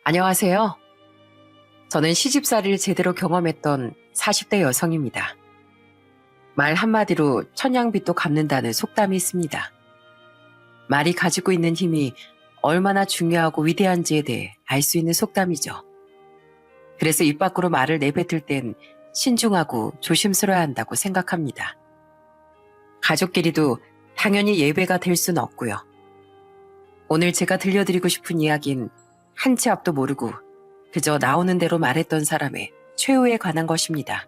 안녕하세요. 저는 시집살이를 제대로 경험했던 40대 여성입니다. 말 한마디로 천냥빚도 갚는다는 속담이 있습니다. 말이 가지고 있는 힘이 얼마나 중요하고 위대한지에 대해 알 수 있는 속담이죠. 그래서 입 밖으로 말을 내뱉을 땐 신중하고 조심스러워야 한다고 생각합니다. 가족끼리도 당연히 예외가 될 수는 없고요. 오늘 제가 들려드리고 싶은 이야기는 한 치 앞도 모르고 그저 나오는 대로 말했던 사람의 최후에 관한 것입니다.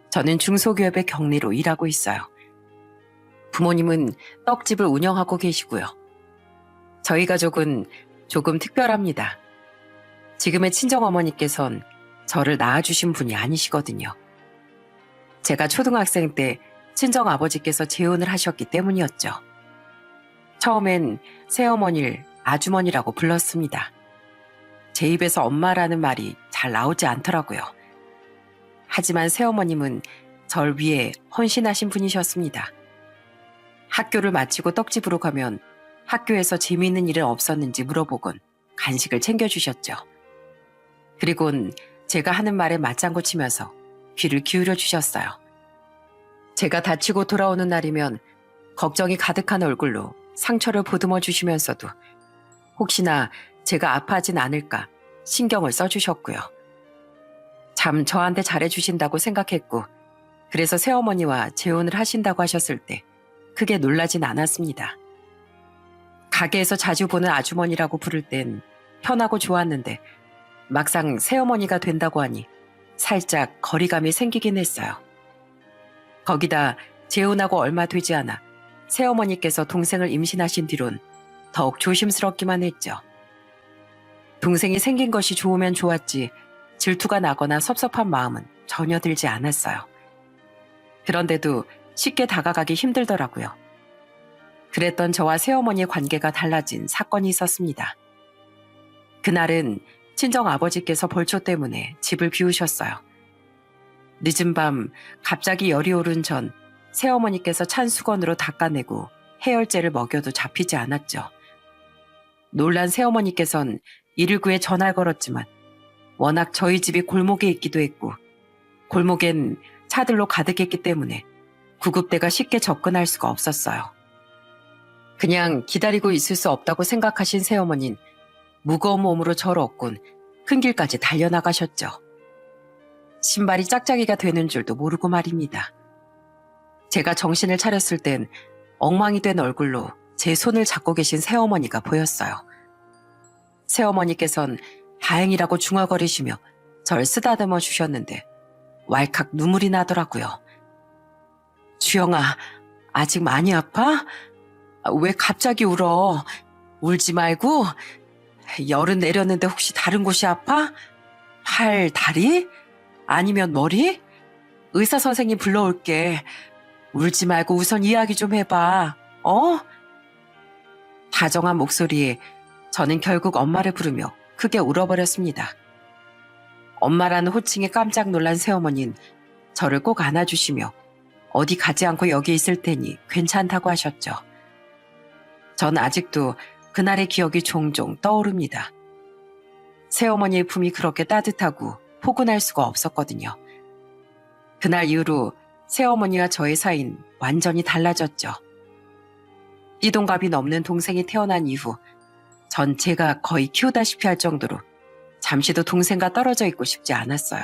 저는 중소기업의 격리로 일하고 있어요. 부모님은 떡집을 운영하고 계시고요. 저희 가족은 조금 특별합니다. 지금의 친정어머니께선 저를 낳아주신 분이 아니시거든요. 제가 초등학생 때 친정아버지께서 재혼을 하셨기 때문이었죠. 처음엔 새어머니를 아주머니라고 불렀습니다. 제 입에서 엄마라는 말이 잘 나오지 않더라고요. 하지만 새어머님은 절 위해 헌신하신 분이셨습니다. 학교를 마치고 떡집으로 가면 학교에서 재미있는 일은 없었는지 물어보곤 간식을 챙겨주셨죠. 그리곤 제가 하는 말에 맞장구 치면서 귀를 기울여 주셨어요. 제가 다치고 돌아오는 날이면 걱정이 가득한 얼굴로 상처를 보듬어 주시면서도 혹시나 제가 아파하진 않을까 신경을 써주셨고요. 참 저한테 잘해주신다고 생각했고 그래서 새어머니와 재혼을 하신다고 하셨을 때 크게 놀라진 않았습니다. 가게에서 자주 보는 아주머니라고 부를 땐 편하고 좋았는데 막상 새어머니가 된다고 하니 살짝 거리감이 생기긴 했어요. 거기다 재혼하고 얼마 되지 않아 새어머니께서 동생을 임신하신 뒤론 더욱 조심스럽기만 했죠. 동생이 생긴 것이 좋으면 좋았지 질투가 나거나 섭섭한 마음은 전혀 들지 않았어요. 그런데도 쉽게 다가가기 힘들더라고요. 그랬던 저와 새어머니의 관계가 달라진 사건이 있었습니다. 그날은 친정아버지께서 벌초 때문에 집을 비우셨어요. 늦은 밤 갑자기 열이 오른 전 새어머니께서 찬 수건으로 닦아내고 해열제를 먹여도 잡히지 않았죠. 놀란 새어머니께선 119에 전화를 걸었지만 워낙 저희 집이 골목에 있기도 했고 골목엔 차들로 가득했기 때문에 구급대가 쉽게 접근할 수가 없었어요. 그냥 기다리고 있을 수 없다고 생각하신 새어머니는 무거운 몸으로 저를 업곤 큰 길까지 달려나가셨죠. 신발이 짝짝이가 되는 줄도 모르고 말입니다. 제가 정신을 차렸을 땐 엉망이 된 얼굴로 제 손을 잡고 계신 새어머니가 보였어요. 새어머니께선 다행이라고 중얼거리시며 절 쓰다듬어 주셨는데 왈칵 눈물이 나더라고요. 주영아, 아직 많이 아파? 왜 갑자기 울어? 울지 말고. 열은 내렸는데 혹시 다른 곳이 아파? 팔, 다리? 아니면 머리? 의사 선생님 불러올게. 울지 말고 우선 이야기 좀 해봐. 어? 다정한 목소리에 저는 결국 엄마를 부르며 크게 울어버렸습니다. 엄마라는 호칭에 깜짝 놀란 새어머니는 저를 꼭 안아주시며 어디 가지 않고 여기 있을 테니 괜찮다고 하셨죠. 전 아직도 그날의 기억이 종종 떠오릅니다. 새어머니의 품이 그렇게 따뜻하고 포근할 수가 없었거든요. 그날 이후로 새어머니와 저의 사이는 완전히 달라졌죠. 띠동갑이 넘는 동생이 태어난 이후 전 제가 거의 키우다시피 할 정도로 잠시도 동생과 떨어져 있고 싶지 않았어요.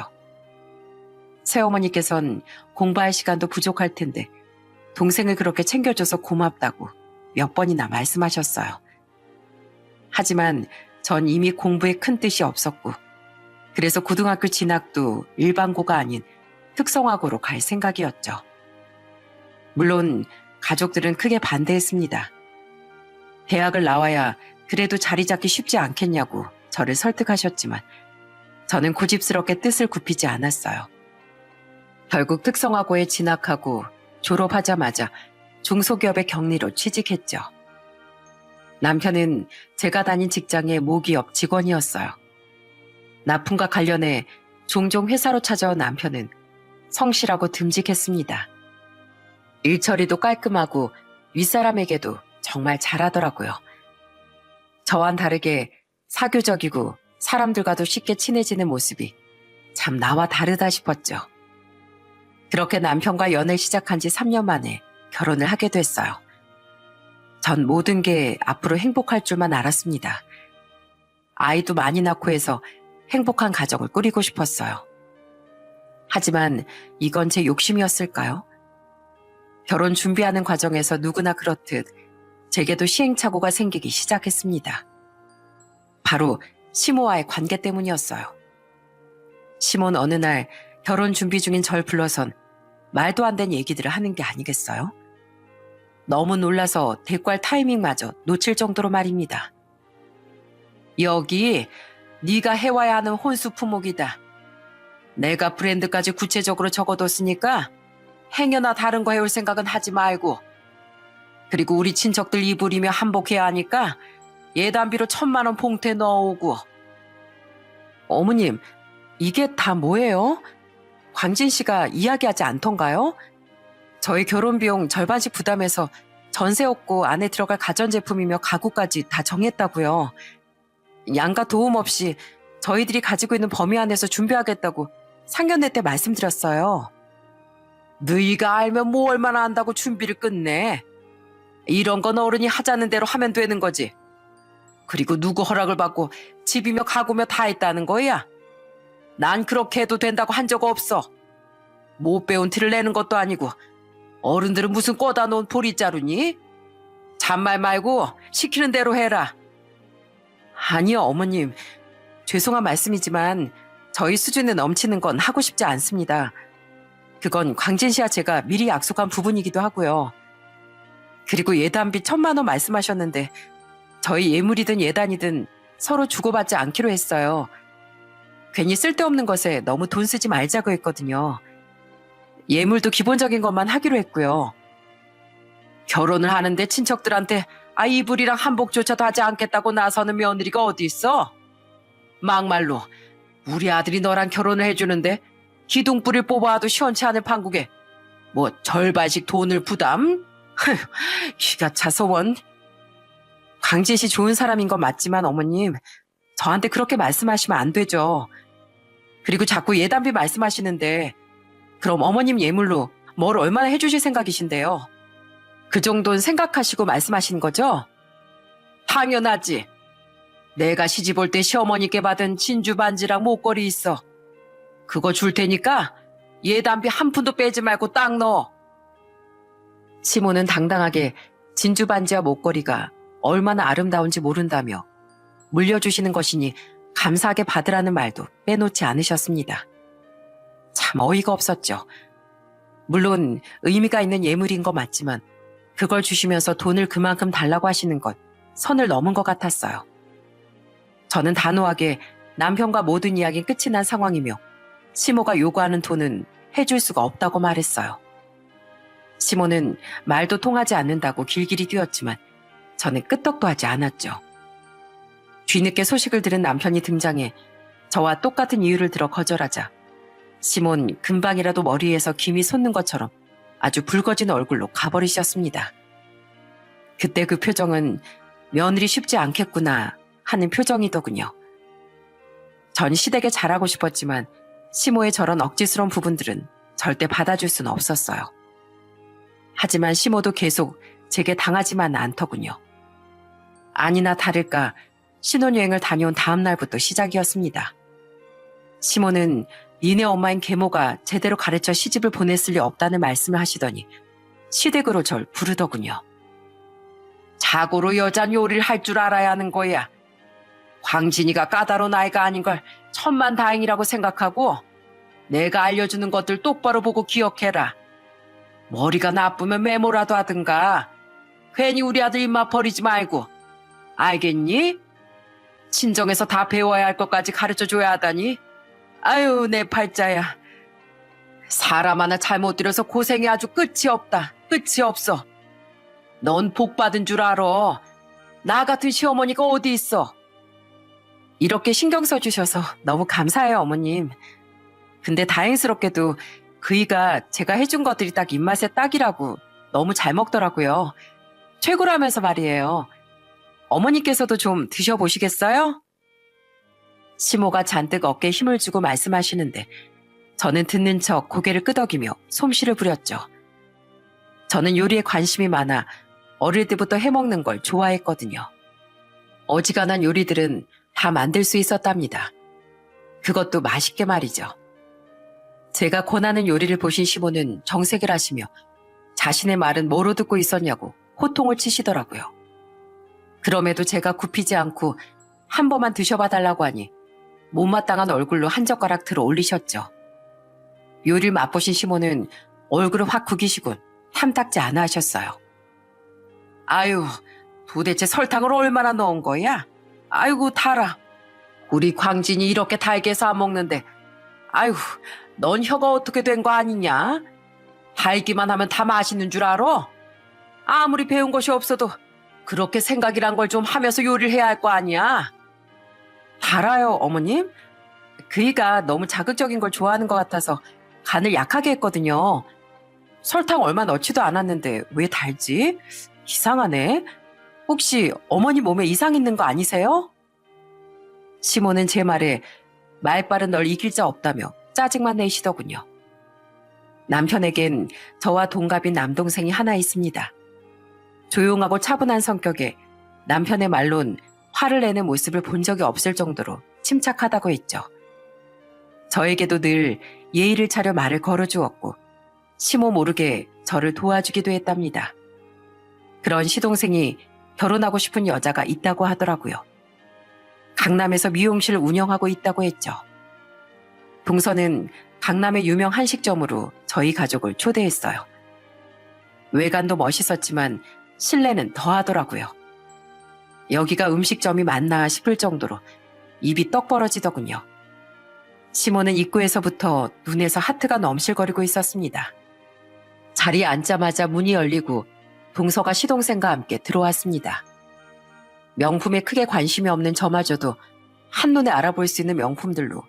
새어머니께선 공부할 시간도 부족할 텐데 동생을 그렇게 챙겨줘서 고맙다고 몇 번이나 말씀하셨어요. 하지만 전 이미 공부에 큰 뜻이 없었고 그래서 고등학교 진학도 일반고가 아닌 특성화고로 갈 생각이었죠. 물론 가족들은 크게 반대했습니다. 대학을 나와야 그래도 자리 잡기 쉽지 않겠냐고 저를 설득하셨지만 저는 고집스럽게 뜻을 굽히지 않았어요. 결국 특성화고에 진학하고 졸업하자마자 중소기업의 격리로 취직했죠. 남편은 제가 다닌 직장의 모기업 직원이었어요. 납품과 관련해 종종 회사로 찾아온 남편은 성실하고 듬직했습니다. 일처리도 깔끔하고 윗사람에게도 정말 잘하더라고요. 저와는 다르게 사교적이고 사람들과도 쉽게 친해지는 모습이 참 나와 다르다 싶었죠. 그렇게 남편과 연애를 시작한 지 3년 만에 결혼을 하게 됐어요. 전 모든 게 앞으로 행복할 줄만 알았습니다. 아이도 많이 낳고 해서 행복한 가정을 꾸리고 싶었어요. 하지만 이건 제 욕심이었을까요? 결혼 준비하는 과정에서 누구나 그렇듯 제게도 시행착오가 생기기 시작했습니다. 바로 시모와의 관계 때문이었어요. 시모는 어느 날 결혼 준비 중인 절 불러선 말도 안 되는 얘기들을 하는 게 아니겠어요? 너무 놀라서 대꾸할 타이밍마저 놓칠 정도로 말입니다. 여기 네가 해와야 하는 혼수 품목이다. 내가 브랜드까지 구체적으로 적어뒀으니까 행여나 다른 거 해올 생각은 하지 말고, 그리고 우리 친척들 이불이며 한복해야 하니까 예단비로 1,000만 원 봉투에 넣어오고. 어머님, 이게 다 뭐예요? 광진 씨가 이야기하지 않던가요? 저희 결혼 비용 절반씩 부담해서 전세 없고 안에 들어갈 가전제품이며 가구까지 다 정했다고요. 양가 도움 없이 저희들이 가지고 있는 범위 안에서 준비하겠다고 상견례 때 말씀드렸어요. 너희가 알면 뭐 얼마나 안다고 준비를 끝내. 이런 건 어른이 하자는 대로 하면 되는 거지. 그리고 누구 허락을 받고 집이며 가구며 다 했다는 거야. 난 그렇게 해도 된다고 한 적 없어. 못 배운 티를 내는 것도 아니고 어른들은 무슨 꼬다 놓은 보리자루니? 잔말 말고 시키는 대로 해라. 아니요, 어머님. 죄송한 말씀이지만 저희 수준에 넘치는 건 하고 싶지 않습니다. 그건 광진 씨와 제가 미리 약속한 부분이기도 하고요. 그리고 예단비 1,000만 원 말씀하셨는데 저희 예물이든 예단이든 서로 주고받지 않기로 했어요. 괜히 쓸데없는 것에 너무 돈 쓰지 말자고 했거든요. 예물도 기본적인 것만 하기로 했고요. 결혼을 하는데 친척들한테 이불이랑 한복조차도 하지 않겠다고 나서는 며느리가 어디 있어? 막말로 우리 아들이 너랑 결혼을 해주는데 기둥뿌리를 뽑아도 시원치 않을 판국에 뭐 절반씩 돈을 부담? 기가 차서 원. 광진 씨 좋은 사람인 건 맞지만 어머님, 저한테 그렇게 말씀하시면 안 되죠. 그리고 자꾸 예단비 말씀하시는데 그럼 어머님 예물로 뭘 얼마나 해주실 생각이신데요? 그 정도는 생각하시고 말씀하시는 거죠? 당연하지. 내가 시집 올 때 시어머니께 받은 진주 반지랑 목걸이 있어. 그거 줄 테니까 예단비 한 푼도 빼지 말고 딱 넣어. 시모는 당당하게 진주 반지와 목걸이가 얼마나 아름다운지 모른다며 물려주시는 것이니 감사하게 받으라는 말도 빼놓지 않으셨습니다. 참 어이가 없었죠. 물론 의미가 있는 예물인 거 맞지만 그걸 주시면서 돈을 그만큼 달라고 하시는 것 선을 넘은 것 같았어요. 저는 단호하게 남편과 모든 이야기는 끝이 난 상황이며 시모가 요구하는 돈은 해줄 수가 없다고 말했어요. 시모는 말도 통하지 않는다고 길길이 뛰었지만 저는 끄떡도 하지 않았죠. 뒤늦게 소식을 들은 남편이 등장해 저와 똑같은 이유를 들어 거절하자 시몬 금방이라도 머리에서 김이 솟는 것처럼 아주 붉어진 얼굴로 가버리셨습니다. 그때 그 표정은 며느리 쉽지 않겠구나 하는 표정이더군요. 전 시댁에 잘하고 싶었지만 시모의 저런 억지스러운 부분들은 절대 받아줄 수는 없었어요. 하지만 시모도 계속 제게 당하지만 않더군요. 아니나 다를까 신혼여행을 다녀온 다음 날부터 시작이었습니다. 시모는 니네 엄마인 계모가 제대로 가르쳐 시집을 보냈을 리 없다는 말씀을 하시더니 시댁으로 절 부르더군요. 자고로 여잔 요리를 할 줄 알아야 하는 거야. 광진이가 까다로운 아이가 아닌 걸 천만다행이라고 생각하고 내가 알려주는 것들 똑바로 보고 기억해라. 머리가 나쁘면 메모라도 하든가. 괜히 우리 아들 입맛 버리지 말고. 알겠니? 친정에서 다 배워야 할 것까지 가르쳐줘야 하다니. 아유, 내 팔자야. 사람 하나 잘못 들여서 고생이 아주 끝이 없다. 끝이 없어. 넌 복 받은 줄 알아. 나 같은 시어머니가 어디 있어. 이렇게 신경 써주셔서 너무 감사해요, 어머님. 근데 다행스럽게도 그이가 제가 해준 것들이 딱 입맛에 딱이라고 너무 잘 먹더라고요. 최고라면서 말이에요. 어머니께서도 좀 드셔보시겠어요? 시모가 잔뜩 어깨에 힘을 주고 말씀하시는데 저는 듣는 척 고개를 끄덕이며 솜씨를 부렸죠. 저는 요리에 관심이 많아 어릴 때부터 해먹는 걸 좋아했거든요. 어지간한 요리들은 다 만들 수 있었답니다. 그것도 맛있게 말이죠. 제가 권하는 요리를 보신 시모는 정색을 하시며 자신의 말은 뭐로 듣고 있었냐고 호통을 치시더라고요. 그럼에도 제가 굽히지 않고 한 번만 드셔봐 달라고 하니 못마땅한 얼굴로 한 젓가락 들어 올리셨죠. 요리를 맛보신 시모는 얼굴을 확 구기시곤 탐탁지 않아 하셨어요. 아유, 도대체 설탕을 얼마나 넣은 거야? 아이고, 달아. 우리 광진이 이렇게 달게 해서 안 먹는데, 아유, 넌 혀가 어떻게 된 거 아니냐? 달기만 하면 다 맛있는 줄 알아? 아무리 배운 것이 없어도 그렇게 생각이란 걸 좀 하면서 요리를 해야 할 거 아니야? 달아요, 어머님? 그이가 너무 자극적인 걸 좋아하는 것 같아서 간을 약하게 했거든요. 설탕 얼마 넣지도 않았는데 왜 달지? 이상하네. 혹시 어머니 몸에 이상 있는 거 아니세요? 시모는 제 말에 말빨은 널 이길 자 없다며 짜증만 내시더군요. 남편에겐 저와 동갑인 남동생이 하나 있습니다. 조용하고 차분한 성격에 남편의 말론 화를 내는 모습을 본 적이 없을 정도로 침착하다고 했죠. 저에게도 늘 예의를 차려 말을 걸어주었고 시모 모르게 저를 도와주기도 했답니다. 그런 시동생이 결혼하고 싶은 여자가 있다고 하더라고요. 강남에서 미용실을 운영하고 있다고 했죠. 동서는 강남의 유명 한식점으로 저희 가족을 초대했어요. 외관도 멋있었지만 실내는 더하더라고요. 여기가 음식점이 맞나 싶을 정도로 입이 떡 벌어지더군요. 시모는 입구에서부터 눈에서 하트가 넘실거리고 있었습니다. 자리에 앉자마자 문이 열리고 동서가 시동생과 함께 들어왔습니다. 명품에 크게 관심이 없는 저마저도 한눈에 알아볼 수 있는 명품들로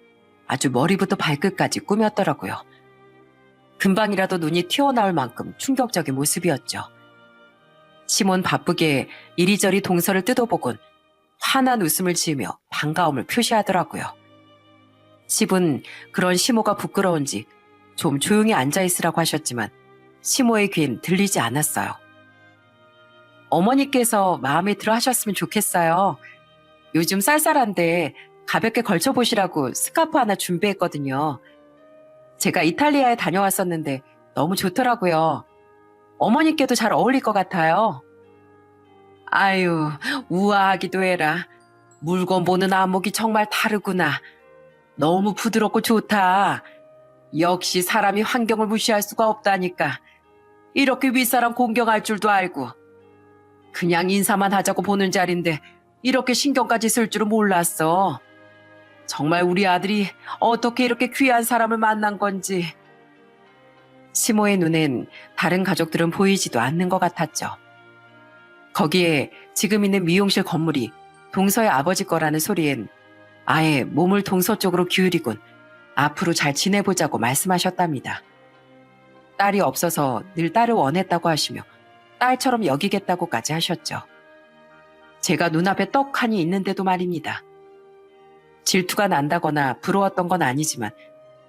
아주 머리부터 발끝까지 꾸몄더라고요. 금방이라도 눈이 튀어나올 만큼 충격적인 모습이었죠. 시몬 바쁘게 이리저리 동서를 뜯어보곤 환한 웃음을 지으며 반가움을 표시하더라고요. 집은 그런 시모가 부끄러운지 좀 조용히 앉아있으라고 하셨지만 시모의 귀엔 들리지 않았어요. 어머니께서 마음에 들어 하셨으면 좋겠어요. 요즘 쌀쌀한데 가볍게 걸쳐보시라고 스카프 하나 준비했거든요. 제가 이탈리아에 다녀왔었는데 너무 좋더라고요. 어머니께도 잘 어울릴 것 같아요. 아유, 우아하기도 해라. 물건 보는 안목이 정말 다르구나. 너무 부드럽고 좋다. 역시 사람이 환경을 무시할 수가 없다니까. 이렇게 윗사람 공경할 줄도 알고. 그냥 인사만 하자고 보는 자리인데 이렇게 신경까지 쓸 줄은 몰랐어. 정말 우리 아들이 어떻게 이렇게 귀한 사람을 만난 건지. 시모의 눈엔 다른 가족들은 보이지도 않는 것 같았죠. 거기에 지금 있는 미용실 건물이 동서의 아버지 거라는 소리엔 아예 몸을 동서 쪽으로 기울이곤 앞으로 잘 지내보자고 말씀하셨답니다. 딸이 없어서 늘 딸을 원했다고 하시며 딸처럼 여기겠다고까지 하셨죠. 제가 눈앞에 떡하니 있는데도 말입니다. 질투가 난다거나 부러웠던 건 아니지만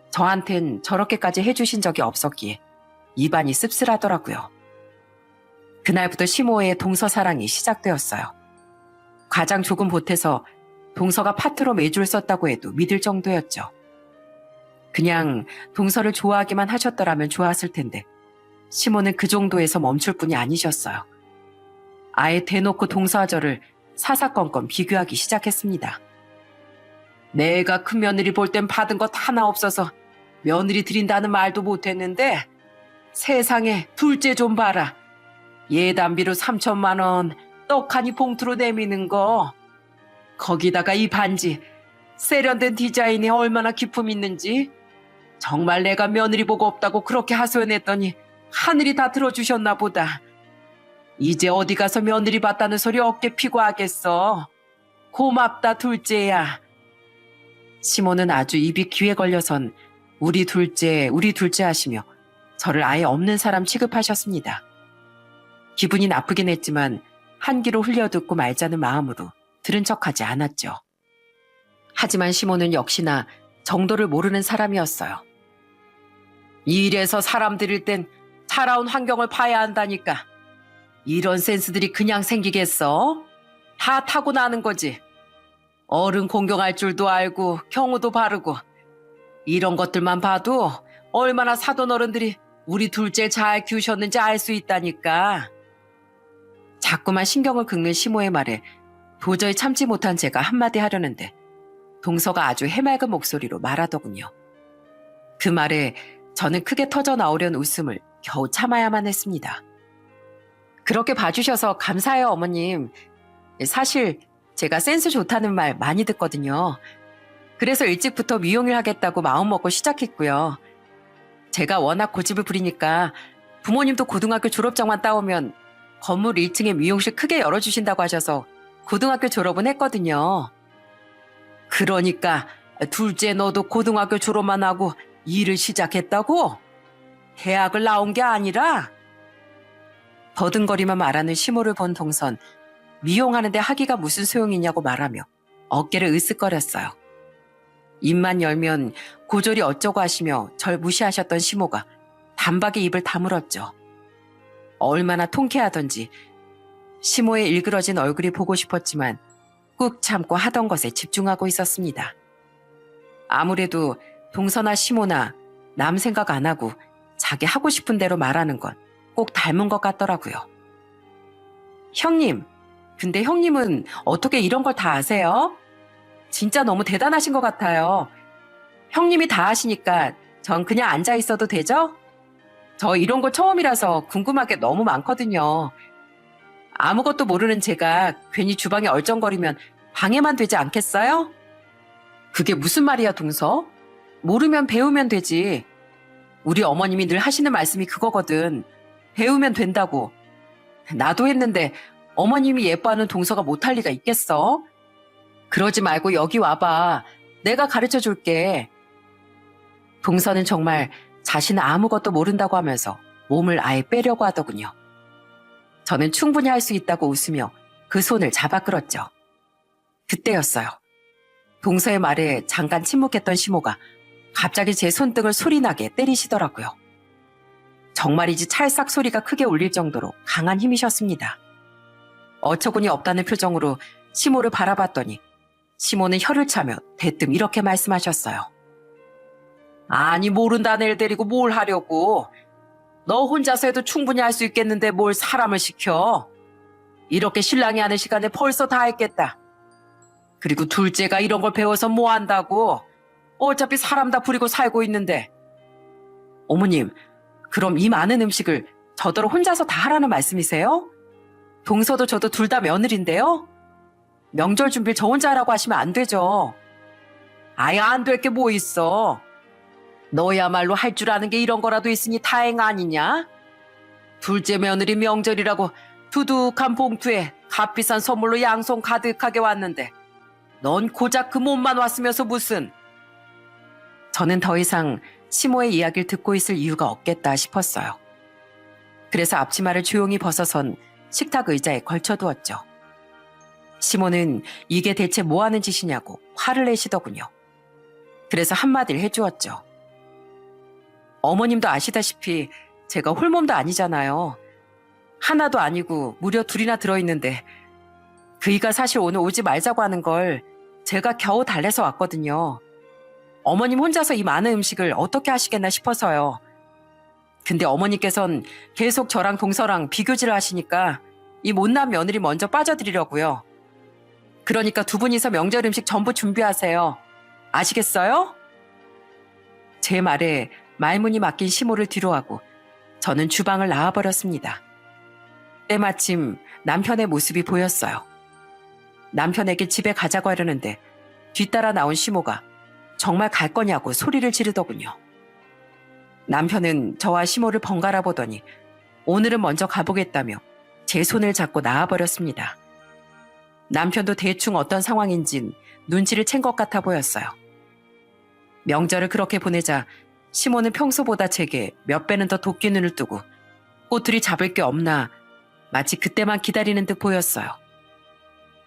저한텐 저렇게까지 해주신 적이 없었기에 입안이 씁쓸하더라고요. 그날부터 시모의 동서 사랑이 시작되었어요. 가장 조금 보태서 동서가 파트로 매주를 썼다고 해도 믿을 정도였죠. 그냥 동서를 좋아하기만 하셨더라면 좋았을 텐데 시모는 그 정도에서 멈출 뿐이 아니셨어요. 아예 대놓고 동서와 저를 사사건건 비교하기 시작했습니다. 내가 큰 며느리 볼 땐 받은 것 하나 없어서 며느리 드린다는 말도 못했는데 세상에 둘째 좀 봐라. 예단비로 3천만 원 떡하니 봉투로 내미는 거. 거기다가 이 반지 세련된 디자인에 얼마나 기품 있는지. 정말 내가 며느리 보고 없다고 그렇게 하소연했더니 하늘이 다 들어주셨나 보다. 이제 어디 가서 며느리 봤다는 소리 어깨 피고 하겠어. 고맙다 둘째야. 시모는 아주 입이 귀에 걸려선 우리 둘째 하시며 저를 아예 없는 사람 취급하셨습니다. 기분이 나쁘긴 했지만 한 귀로 흘려듣고 말자는 마음으로 들은 척하지 않았죠. 하지만 시모는 역시나 정도를 모르는 사람이었어요. 이 일에서 사람 들일 땐 살아온 환경을 봐야 한다니까. 이런 센스들이 그냥 생기겠어? 다 타고나는 거지. 어른 공경할 줄도 알고 경우도 바르고 이런 것들만 봐도 얼마나 사돈 어른들이 우리 둘째 잘 키우셨는지 알 수 있다니까. 자꾸만 신경을 긁는 시모의 말에 도저히 참지 못한 제가 한마디 하려는데 동서가 아주 해맑은 목소리로 말하더군요. 그 말에 저는 크게 터져 나오려는 웃음을 겨우 참아야만 했습니다. 그렇게 봐주셔서 감사해요, 어머님. 사실 제가 센스 좋다는 말 많이 듣거든요. 그래서 일찍부터 미용일 하겠다고 마음먹고 시작했고요. 제가 워낙 고집을 부리니까 부모님도 고등학교 졸업장만 따오면 건물 1층에 미용실 크게 열어주신다고 하셔서 고등학교 졸업은 했거든요. 그러니까 둘째 너도 고등학교 졸업만 하고 일을 시작했다고? 대학을 나온 게 아니라? 더듬거리만 말하는 시모를 본 동선, 미용하는데 학위가 무슨 소용이냐고 말하며 어깨를 으쓱거렸어요. 입만 열면 고졸이 어쩌고 하시며 절 무시하셨던 시모가 단박에 입을 다물었죠. 얼마나 통쾌하던지 시모의 일그러진 얼굴이 보고 싶었지만 꾹 참고 하던 것에 집중하고 있었습니다. 아무래도 동서나 시모나 남 생각 안 하고 자기 하고 싶은 대로 말하는 건 꼭 닮은 것 같더라고요. 형님, 근데 형님은 어떻게 이런 걸 다 아세요? 진짜 너무 대단하신 것 같아요. 형님이 다 아시니까 전 그냥 앉아 있어도 되죠? 저 이런 거 처음이라서 궁금한 게 너무 많거든요. 아무것도 모르는 제가 괜히 주방에 얼쩡거리면 방해만 되지 않겠어요? 그게 무슨 말이야, 동서? 모르면 배우면 되지. 우리 어머님이 늘 하시는 말씀이 그거거든. 배우면 된다고. 나도 했는데 어머님이 예뻐하는 동서가 못할 리가 있겠어? 그러지 말고 여기 와봐. 내가 가르쳐 줄게. 동서는 정말 자신은 아무것도 모른다고 하면서 몸을 아예 빼려고 하더군요. 저는 충분히 할 수 있다고 웃으며 그 손을 잡아 끌었죠. 그때였어요. 동서의 말에 잠깐 침묵했던 시모가 갑자기 제 손등을 소리나게 때리시더라고요. 정말이지 찰싹 소리가 크게 울릴 정도로 강한 힘이셨습니다. 어처구니 없다는 표정으로 시모를 바라봤더니 시모는 혀를 차며 대뜸 이렇게 말씀하셨어요. 아니 모른다는 애를 데리고 뭘 하려고. 너 혼자서 해도 충분히 할 수 있겠는데 뭘 사람을 시켜. 이렇게 신랑이 하는 시간에 벌써 다 했겠다. 그리고 둘째가 이런 걸 배워서 뭐 한다고. 어차피 사람 다 부리고 살고 있는데. 어머님, 그럼 이 많은 음식을 저더러 혼자서 다 하라는 말씀이세요? 동서도 저도 둘 다 며느리인데요? 명절 준비를 저 혼자 하라고 하시면 안 되죠. 아예 안 될 게 뭐 있어. 너야말로 할 줄 아는 게 이런 거라도 있으니 다행 아니냐? 둘째 며느리 명절이라고 두둑한 봉투에 값비싼 선물로 양손 가득하게 왔는데 넌 고작 그 몸만 왔으면서 무슨. 저는 더 이상 시모의 이야기를 듣고 있을 이유가 없겠다 싶었어요. 그래서 앞치마를 조용히 벗어선 식탁 의자에 걸쳐두었죠. 시모는 이게 대체 뭐 하는 짓이냐고 화를 내시더군요. 그래서 한마디를 해주었죠. 어머님도 아시다시피 제가 홀몸도 아니잖아요. 하나도 아니고 무려 둘이나 들어있는데 그이가 사실 오늘 오지 말자고 하는 걸 제가 겨우 달래서 왔거든요. 어머님 혼자서 이 많은 음식을 어떻게 하시겠나 싶어서요. 근데 어머니께선 계속 저랑 동서랑 비교질을 하시니까 이 못난 며느리 먼저 빠져드리려고요. 그러니까 두 분이서 명절 음식 전부 준비하세요. 아시겠어요? 제 말에 말문이 막힌 시모를 뒤로하고 저는 주방을 나와버렸습니다. 때마침 남편의 모습이 보였어요. 남편에게 집에 가자고 하려는데 뒤따라 나온 시모가 정말 갈 거냐고 소리를 지르더군요. 남편은 저와 시모를 번갈아 보더니 오늘은 먼저 가보겠다며 제 손을 잡고 나와버렸습니다. 남편도 대충 어떤 상황인진 눈치를 챈 것 같아 보였어요. 명절을 그렇게 보내자 시모는 평소보다 제게 몇 배는 더 도끼 눈을 뜨고 꼬투리 잡을 게 없나 마치 그때만 기다리는 듯 보였어요.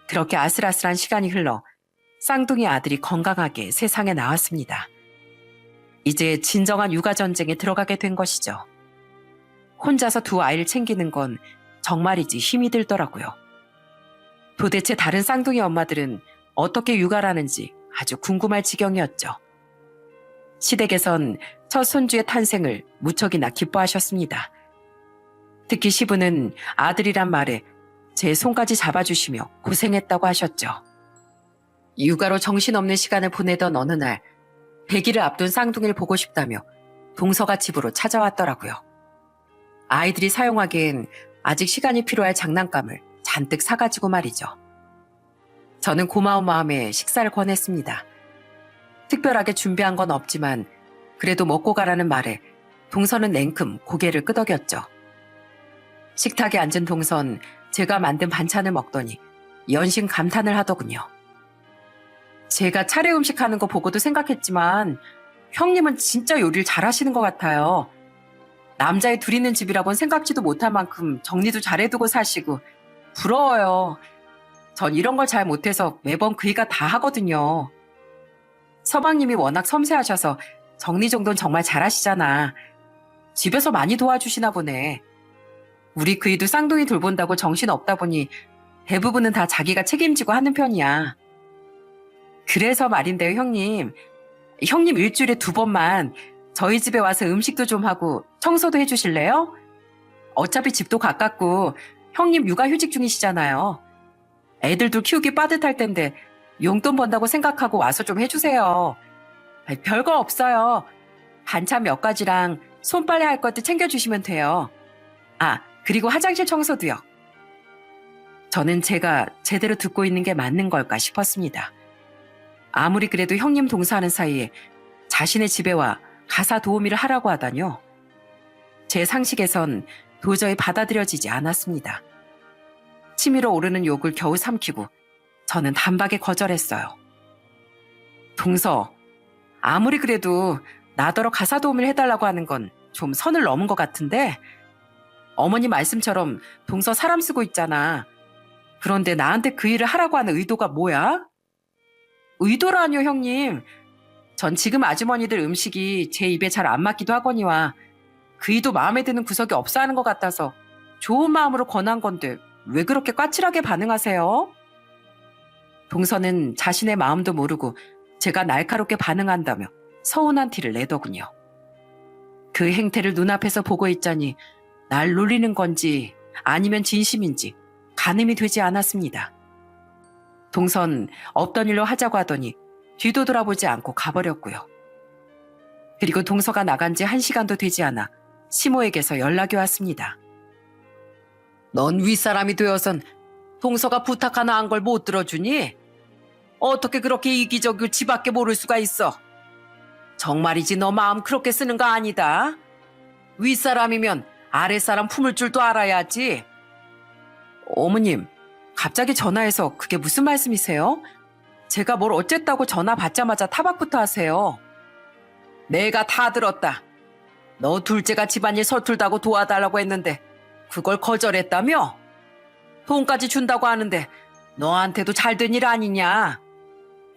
그렇게 아슬아슬한 시간이 흘러 쌍둥이 아들이 건강하게 세상에 나왔습니다. 이제 진정한 육아 전쟁에 들어가게 된 것이죠. 혼자서 두 아이를 챙기는 건 정말이지 힘이 들더라고요. 도대체 다른 쌍둥이 엄마들은 어떻게 육아를 하는지 아주 궁금할 지경이었죠. 시댁에선 첫 손주의 탄생을 무척이나 기뻐하셨습니다. 특히 시부는 아들이란 말에 제 손까지 잡아주시며 고생했다고 하셨죠. 육아로 정신없는 시간을 보내던 어느 날 100일을 앞둔 쌍둥이를 보고 싶다며 동서가 집으로 찾아왔더라고요. 아이들이 사용하기엔 아직 시간이 필요할 장난감을 잔뜩 사가지고 말이죠. 저는 고마운 마음에 식사를 권했습니다. 특별하게 준비한 건 없지만 그래도 먹고 가라는 말에 동서는 냉큼 고개를 끄덕였죠. 식탁에 앉은 동선 제가 만든 반찬을 먹더니 연신 감탄을 하더군요. 제가 차례 음식 하는 거 보고도 생각했지만 형님은 진짜 요리를 잘하시는 것 같아요. 남자애 둘 있는 집이라곤 생각지도 못할 만큼 정리도 잘해두고 사시고 부러워요. 전 이런 걸 잘 못해서 매번 그이가 다 하거든요. 서방님이 워낙 섬세하셔서 정리 정도는 정말 잘하시잖아. 집에서 많이 도와주시나 보네. 우리 그이도 쌍둥이 돌본다고 정신 없다 보니 대부분은 다 자기가 책임지고 하는 편이야. 그래서 말인데요, 형님. 형님 일주일에 2번만 저희 집에 와서 음식도 좀 하고 청소도 해주실래요? 어차피 집도 가깝고 형님 육아휴직 중이시잖아요. 애들도 키우기 빠듯할 텐데 용돈 번다고 생각하고 와서 좀 해주세요. 별거 없어요. 반찬 몇 가지랑 손빨래 할 것도 챙겨주시면 돼요. 아, 그리고 화장실 청소도요. 저는 제가 제대로 듣고 있는 게 맞는 걸까 싶었습니다. 아무리 그래도 형님 동사하는 사이에 자신의 집에 와 가사 도우미를 하라고 하다뇨. 제 상식에선 도저히 받아들여지지 않았습니다. 치밀어 오르는 욕을 겨우 삼키고 저는 단박에 거절했어요. 동서, 아무리 그래도 나더러 가사 도우미를 해달라고 하는 건 좀 선을 넘은 것 같은데 어머니 말씀처럼 동서 사람 쓰고 있잖아. 그런데 나한테 그 일을 하라고 하는 의도가 뭐야? 의도라뇨, 형님. 전 지금 아주머니들 음식이 제 입에 잘 안 맞기도 하거니와 그이도 마음에 드는 구석이 없어 하는 것 같아서 좋은 마음으로 권한 건데 왜 그렇게 까칠하게 반응하세요? 동서는 자신의 마음도 모르고 제가 날카롭게 반응한다며 서운한 티를 내더군요. 그 행태를 눈앞에서 보고 있자니 날 놀리는 건지 아니면 진심인지 가늠이 되지 않았습니다. 동선 없던 일로 하자고 하더니 뒤도 돌아보지 않고 가버렸고요. 그리고 동서가 나간 지 1시간도 되지 않아 시모에게서 연락이 왔습니다. 넌 윗사람이 되어선 동서가 부탁 하나 한 걸 못 들어주니? 어떻게 그렇게 이기적이고 지밖에 모를 수가 있어? 정말이지 너 마음 그렇게 쓰는 거 아니다. 윗사람이면 아랫사람 품을 줄도 알아야지. 어머님, 갑자기 전화해서 그게 무슨 말씀이세요? 제가 뭘 어쨌다고 전화 받자마자 타박부터 하세요. 내가 다 들었다. 너 둘째가 집안일 서툴다고 도와달라고 했는데 그걸 거절했다며? 돈까지 준다고 하는데 너한테도 잘된 일 아니냐?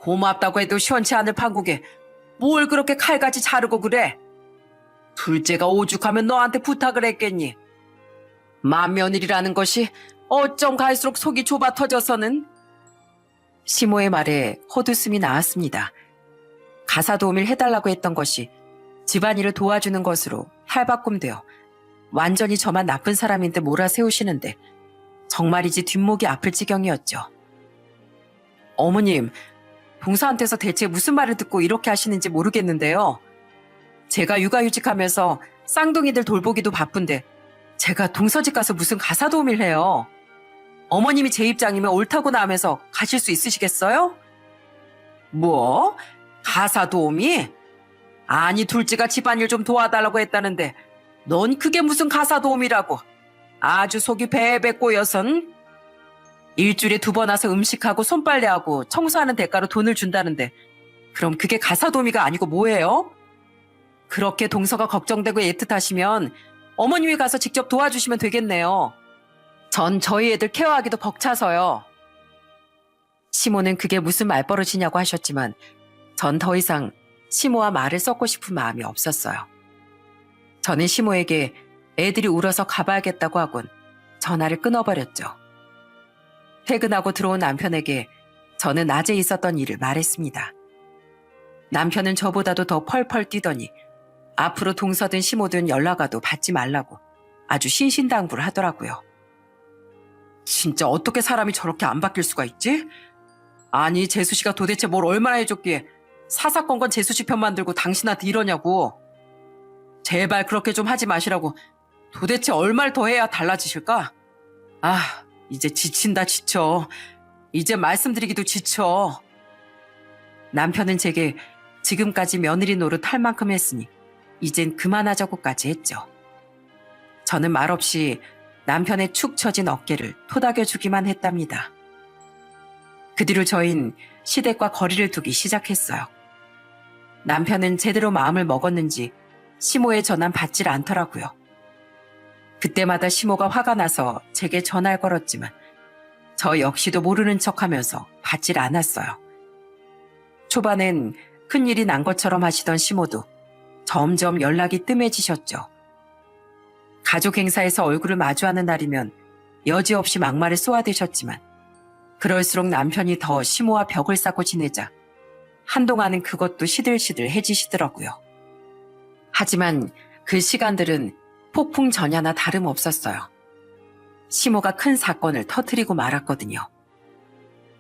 고맙다고 해도 시원치 않을 판국에 뭘 그렇게 칼같이 자르고 그래? 둘째가 오죽하면 너한테 부탁을 했겠니? 맏며느리라는 것이 어쩜 갈수록 속이 좁아 터져서는. 시모의 말에 헛웃음이 나왔습니다. 가사 도우미를 해달라고 했던 것이 집안일을 도와주는 것으로 할바꿈되어 완전히 저만 나쁜 사람인 듯 몰아세우시는데 정말이지 뒷목이 아플 지경이었죠. 어머님, 동서한테서 대체 무슨 말을 듣고 이렇게 하시는지 모르겠는데요. 제가 육아휴직하면서 쌍둥이들 돌보기도 바쁜데 제가 동서집 가서 무슨 가사 도우미를 해요. 어머님이 제 입장이면 옳다고나 하면서 가실 수 있으시겠어요? 뭐? 가사 도우미? 아니 둘째가 집안일 좀 도와달라고 했다는데 넌 그게 무슨 가사 도우미라고. 아주 속이 베베 꼬여선. 일주일에 2번 와서 음식하고 손빨래하고 청소하는 대가로 돈을 준다는데 그럼 그게 가사 도우미가 아니고 뭐예요? 그렇게 동서가 걱정되고 애틋하시면 어머님이 가서 직접 도와주시면 되겠네요. 전 저희 애들 케어하기도 벅차서요. 시모는 그게 무슨 말버릇이냐고 하셨지만 전 더 이상 시모와 말을 섞고 싶은 마음이 없었어요. 저는 시모에게 애들이 울어서 가봐야겠다고 하곤 전화를 끊어버렸죠. 퇴근하고 들어온 남편에게 저는 낮에 있었던 일을 말했습니다. 남편은 저보다도 더 펄펄 뛰더니 앞으로 동서든 시모든 연락 와도 받지 말라고 아주 신신당부를 하더라고요. 진짜 어떻게 사람이 저렇게 안 바뀔 수가 있지? 아니, 재수 씨가 도대체 뭘 얼마나 해줬기에 사사건건 재수 씨 편만 들고 당신한테 이러냐고. 제발 그렇게 좀 하지 마시라고. 도대체 얼마를 더 해야 달라지실까? 아, 이제 지친다 지쳐. 이제 말씀드리기도 지쳐. 남편은 제게 지금까지 며느리 노릇 할 만큼 했으니 이젠 그만하자고까지 했죠. 저는 말없이 남편의 축 처진 어깨를 토닥여주기만 했답니다. 그 뒤로 저흰 시댁과 거리를 두기 시작했어요. 남편은 제대로 마음을 먹었는지 시모의 전화는 받질 않더라고요. 그때마다 시모가 화가 나서 제게 전화를 걸었지만 저 역시도 모르는 척하면서 받질 않았어요. 초반엔 큰일이 난 것처럼 하시던 시모도 점점 연락이 뜸해지셨죠. 가족 행사에서 얼굴을 마주하는 날이면 여지없이 막말을 쏘아대셨지만 그럴수록 남편이 더 시모와 벽을 쌓고 지내자 한동안은 그것도 시들시들해지시더라고요. 하지만 그 시간들은 폭풍 전야나 다름없었어요. 시모가 큰 사건을 터뜨리고 말았거든요.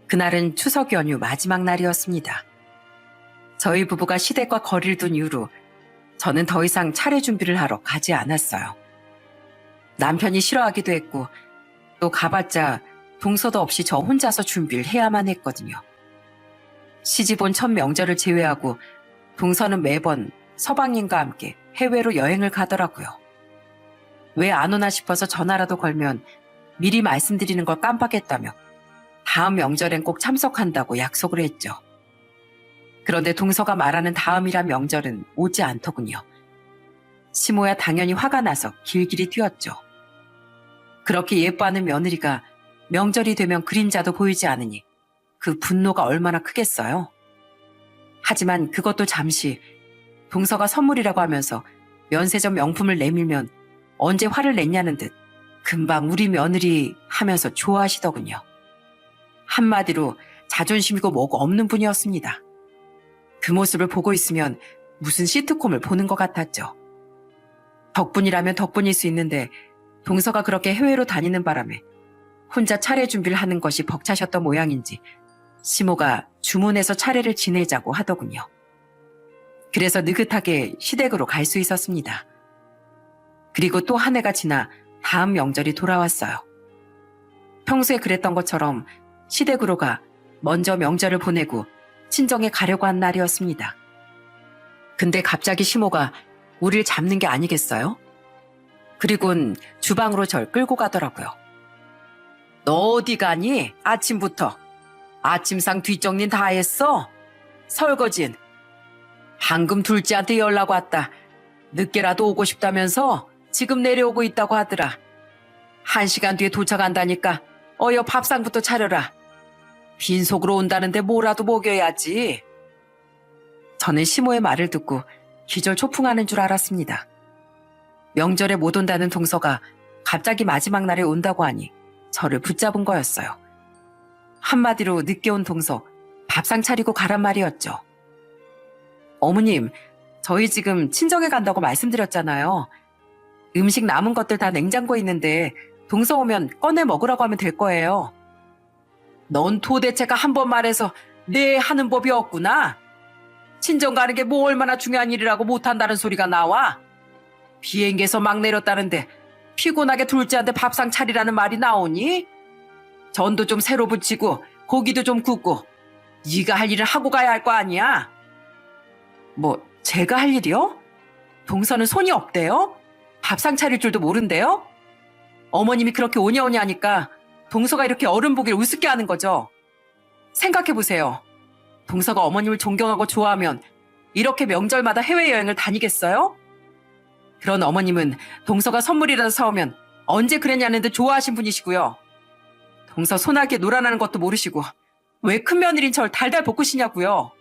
그날은 추석 연휴 마지막 날이었습니다. 저희 부부가 시댁과 거리를 둔 이후로 저는 더 이상 차례 준비를 하러 가지 않았어요. 남편이 싫어하기도 했고 또 가봤자 동서도 없이 저 혼자서 준비를 해야만 했거든요. 시집 온 첫 명절을 제외하고 동서는 매번 서방님과 함께 해외로 여행을 가더라고요. 왜 안 오나 싶어서 전화라도 걸면 미리 말씀드리는 걸 깜빡했다며 다음 명절엔 꼭 참석한다고 약속을 했죠. 그런데 동서가 말하는 다음이란 명절은 오지 않더군요. 시모야 당연히 화가 나서 길길이 뛰었죠. 그렇게 예뻐하는 며느리가 명절이 되면 그림자도 보이지 않으니 그 분노가 얼마나 크겠어요. 하지만 그것도 잠시 동서가 선물이라고 하면서 면세점 명품을 내밀면 언제 화를 냈냐는 듯 금방 우리 며느리 하면서 좋아하시더군요. 한마디로 자존심이고 뭐고 없는 분이었습니다. 그 모습을 보고 있으면 무슨 시트콤을 보는 것 같았죠. 덕분이라면 덕분일 수 있는데 동서가 그렇게 해외로 다니는 바람에 혼자 차례 준비를 하는 것이 벅차셨던 모양인지 시모가 주문해서 차례를 지내자고 하더군요. 그래서 느긋하게 시댁으로 갈 수 있었습니다. 그리고 또 한 해가 지나 다음 명절이 돌아왔어요. 평소에 그랬던 것처럼 시댁으로 가 먼저 명절을 보내고 친정에 가려고 한 날이었습니다. 근데 갑자기 시모가 우릴 잡는 게 아니겠어요? 그리곤 주방으로 절 끌고 가더라고요. 너 어디 가니? 아침부터. 아침상 뒷정리는 다 했어? 설거진. 방금 둘째한테 연락 왔다. 늦게라도 오고 싶다면서 지금 내려오고 있다고 하더라. 1시간 뒤에 도착한다니까 어여 밥상부터 차려라. 빈속으로 온다는데 뭐라도 먹여야지. 저는 시모의 말을 듣고 기절초풍하는 줄 알았습니다. 명절에 못 온다는 동서가 갑자기 마지막 날에 온다고 하니 저를 붙잡은 거였어요. 한마디로 늦게 온 동서 밥상 차리고 가란 말이었죠. 어머님, 저희 지금 친정에 간다고 말씀드렸잖아요. 음식 남은 것들 다 냉장고에 있는데 동서 오면 꺼내 먹으라고 하면 될 거예요. 넌 도대체가 한 번 말해서 네 하는 법이 없구나. 친정 가는 게 뭐 얼마나 중요한 일이라고 못한다는 소리가 나와. 비행기에서 막 내렸다는데 피곤하게 둘째한테 밥상 차리라는 말이 나오니? 전도 좀 새로 부치고 고기도 좀 굽고 네가 할 일을 하고 가야 할 거 아니야. 뭐 제가 할 일이요? 동서는 손이 없대요? 밥상 차릴 줄도 모른대요? 어머님이 그렇게 오냐오냐 하니까 동서가 이렇게 어른 보기를 우습게 하는 거죠. 생각해보세요. 동서가 어머님을 존경하고 좋아하면 이렇게 명절마다 해외여행을 다니겠어요? 그런 어머님은 동서가 선물이라도 사오면 언제 그랬냐는 듯 좋아하신 분이시고요. 동서 소나기에 놀아나는 것도 모르시고 왜 큰며느린 절 달달 볶으시냐고요?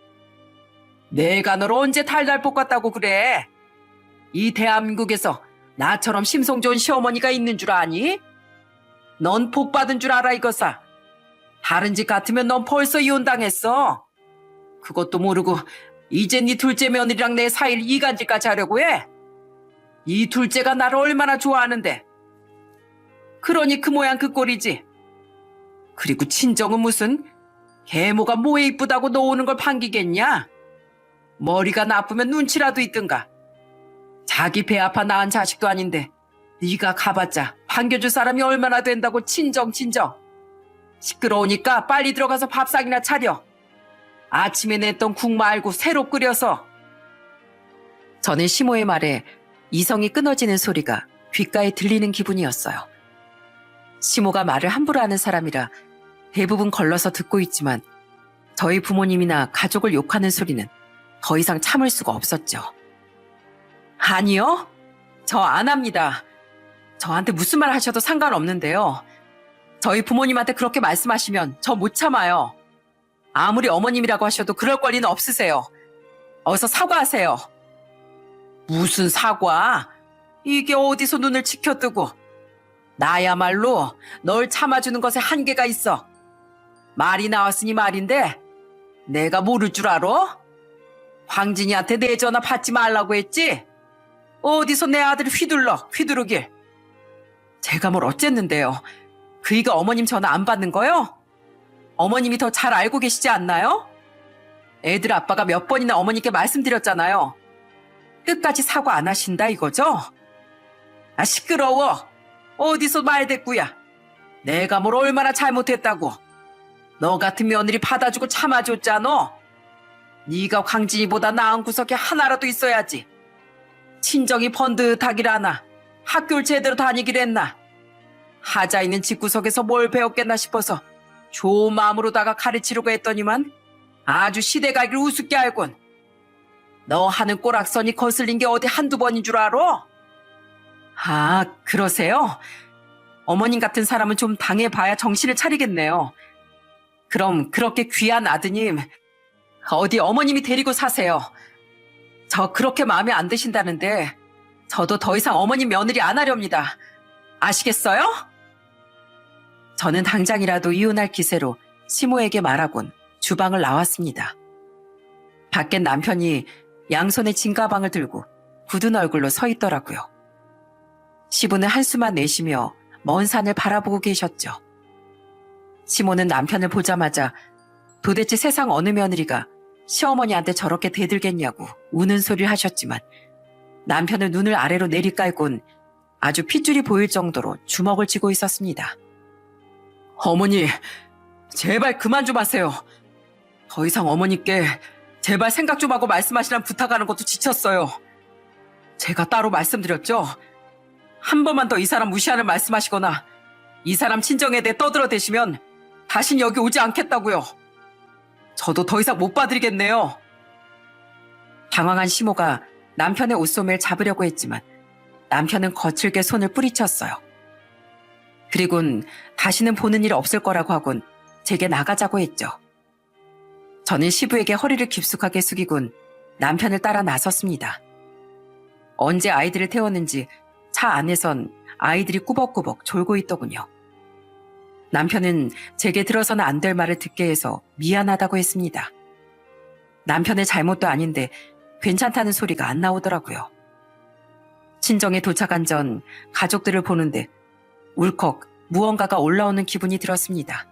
내가 널 언제 달달 볶았다고 그래? 이 대한민국에서 나처럼 심성 좋은 시어머니가 있는 줄 아니? 넌 복 받은 줄 알아 이거사. 다른 집 같으면 넌 벌써 이혼당했어. 그것도 모르고 이제 네 둘째 며느리랑 내 사이를 이간질까지 하려고 해? 이 둘째가 나를 얼마나 좋아하는데. 그러니 그 모양 그 꼴이지. 그리고 친정은 무슨 계모가 뭐에 이쁘다고 놓는 걸 반기겠냐? 머리가 나쁘면 눈치라도 있든가. 자기 배 아파 낳은 자식도 아닌데 네가 가봤자 반겨줄 사람이 얼마나 된다고 친정. 시끄러우니까 빨리 들어가서 밥상이나 차려. 아침에 냈던 국 말고 새로 끓여서. 저는 시모의 말에 이성이 끊어지는 소리가 귓가에 들리는 기분이었어요. 시모가 말을 함부로 하는 사람이라 대부분 걸러서 듣고 있지만 저희 부모님이나 가족을 욕하는 소리는 더 이상 참을 수가 없었죠. 아니요? 저 안 합니다. 저한테 무슨 말 하셔도 상관없는데요. 저희 부모님한테 그렇게 말씀하시면 저 못 참아요. 아무리 어머님이라고 하셔도 그럴 권리는 없으세요. 어서 사과하세요. 무슨 사과? 이게 어디서 눈을 치켜뜨고. 나야말로 널 참아주는 것에 한계가 있어. 말이 나왔으니 말인데 내가 모를 줄 알아? 황진이한테 내 전화 받지 말라고 했지? 어디서 내 아들을 휘두르길. 제가 뭘 어쨌는데요. 그이가 어머님 전화 안 받는 거요? 어머님이 더 잘 알고 계시지 않나요? 애들 아빠가 몇 번이나 어머니께 말씀드렸잖아요. 끝까지 사과 안 하신다 이거죠? 아 시끄러워. 어디서 말대꾸야. 내가 뭘 얼마나 잘못했다고. 너 같은 며느리 받아주고 참아줬잖아. 네가 광진이보다 나은 구석에 하나라도 있어야지. 친정이 번듯하길 하나. 학교를 제대로 다니길 했나. 하자 있는 집구석에서 뭘 배웠겠나 싶어서 좋은 마음으로다가 가르치려고 했더니만 아주 시대가기를 우습게 알곤. 너 하는 꼬락선이 거슬린 게 어디 한두 번인 줄 알아? 아, 그러세요? 어머님 같은 사람은 좀 당해봐야 정신을 차리겠네요. 그럼 그렇게 귀한 아드님, 어디 어머님이 데리고 사세요. 저 그렇게 마음에 안 드신다는데 저도 더 이상 어머님 며느리 안 하렵니다. 아시겠어요? 저는 당장이라도 이혼할 기세로 시모에게 말하곤 주방을 나왔습니다. 밖엔 남편이 양손에 진가방을 들고 굳은 얼굴로 서 있더라고요. 시부는 한숨만 내쉬며 먼 산을 바라보고 계셨죠. 시모는 남편을 보자마자 도대체 세상 어느 며느리가 시어머니한테 저렇게 대들겠냐고 우는 소리를 하셨지만 남편은 눈을 아래로 내리깔곤 아주 핏줄이 보일 정도로 주먹을 쥐고 있었습니다. 어머니, 제발 그만 좀 하세요. 더 이상 어머니께 제발 생각 좀 하고 말씀하시란 부탁하는 것도 지쳤어요. 제가 따로 말씀드렸죠. 한 번만 더 이 사람 무시하는 말씀하시거나 이 사람 친정에 대해 떠들어대시면 다신 여기 오지 않겠다고요. 저도 더 이상 못 봐드리겠네요. 당황한 시모가 남편의 옷소매를 잡으려고 했지만 남편은 거칠게 손을 뿌리쳤어요. 그리곤 다시는 보는 일 없을 거라고 하곤 제게 나가자고 했죠. 저는 시부에게 허리를 깊숙하게 숙이곤 남편을 따라 나섰습니다. 언제 아이들을 태웠는지 차 안에선 아이들이 꾸벅꾸벅 졸고 있더군요. 남편은 제게 들어서는 안 될 말을 듣게 해서 미안하다고 했습니다. 남편의 잘못도 아닌데 괜찮다는 소리가 안 나오더라고요. 친정에 도착한 전 가족들을 보는데 울컥 무언가가 올라오는 기분이 들었습니다.